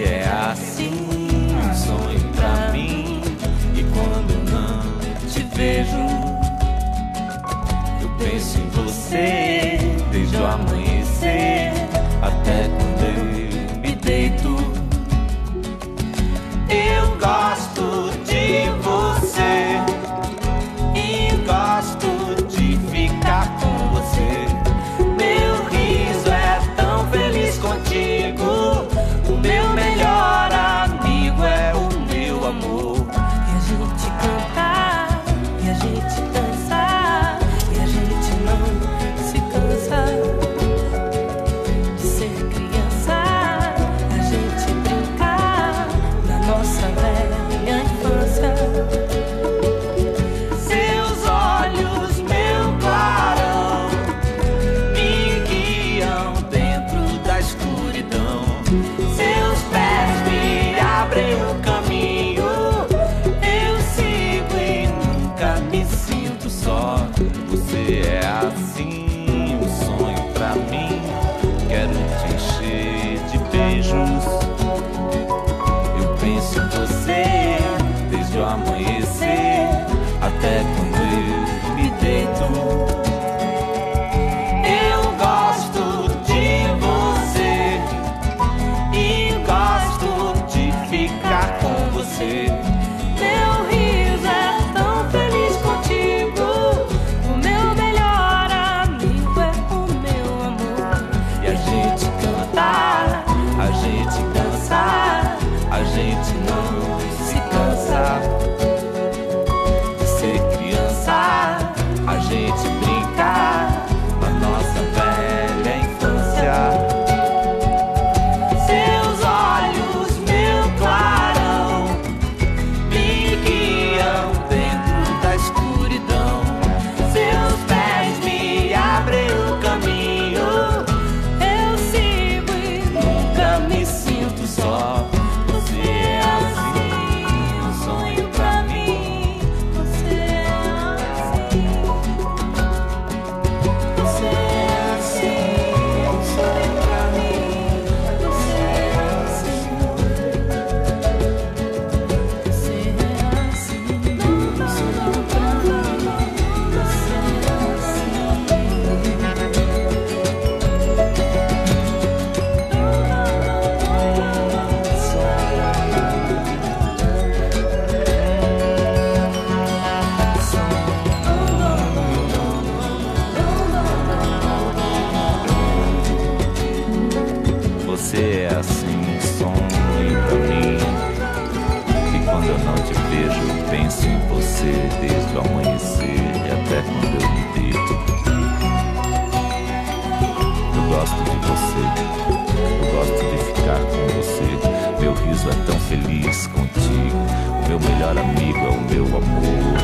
é assim, um sonho pra mim. E quando eu não te vejo, eu penso em você desde o amanhecer até quando eu me deito. Eu gosto de você e gosto de ficar com você. Meu riso é tão feliz contigo. O meu melhor amigo é o meu amor. E a gente canta, e a gente dança, e a gente não se cansa de ser criança. A gente brinca na nossa velha infância. Seus olhos, meu clarão, me guiam dentro da escuridão. Seus pés me abrem o caminho. Eu sigo e nunca me sinto só. Você é assim, um sonho pra mim. Quero te encher de beijos. Eu penso em você desde o amanhecer até quando eu me deito. Eu gosto de você e gosto de ficar com você. Meu riso é tão feliz contigo. O meu melhor amigo é o meu amor. E a gente canta, a gente dança, a gente não se cansa de ser criança. A gente brinca na nossa velha infância. Seus olhos, meu clarão, me guiam dentro da escuridão. Seus pés me abrem o caminho. Eu sigo e Nunca me sinto só. Você é assim, um sonho pra mim. você é assim. Você é assim, um sonho pra mim. Você é assim. Você é assim, um sonho pra mim. Você é Você é assim, um sonho pra mim. E quando eu não te vejo, eu penso em você desde o amanhecer e até quando eu me deito. Eu gosto de você, eu gosto de ficar com você. Meu riso é tão feliz contigo. O meu melhor amigo é o meu amor.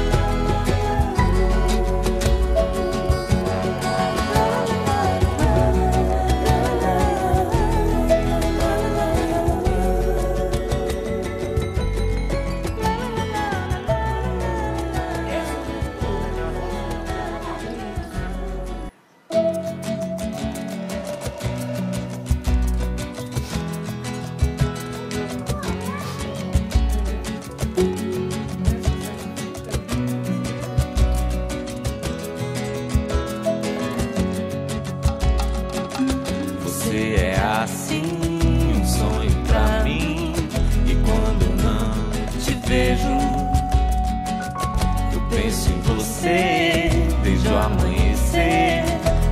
Você é assim, um sonho pra mim. E quando eu não te vejo, eu penso em você desde o amanhecer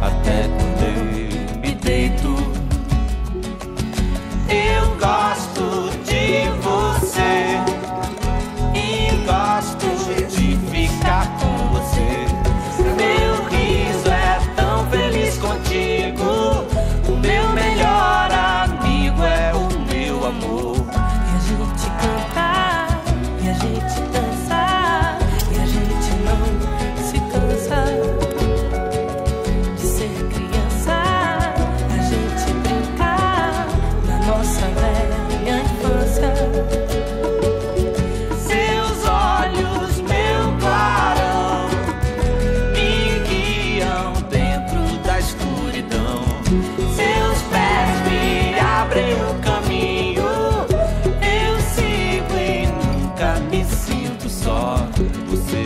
até quando eu me deito. Eu gosto de você e gosto de ficar com você. Meu riso é tão feliz contigo. O meu melhor amigo é o meu amor. E a gente canta, e a gente dança, e a gente não se cansa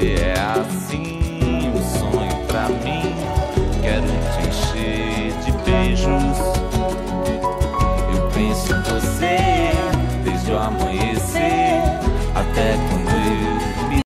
você é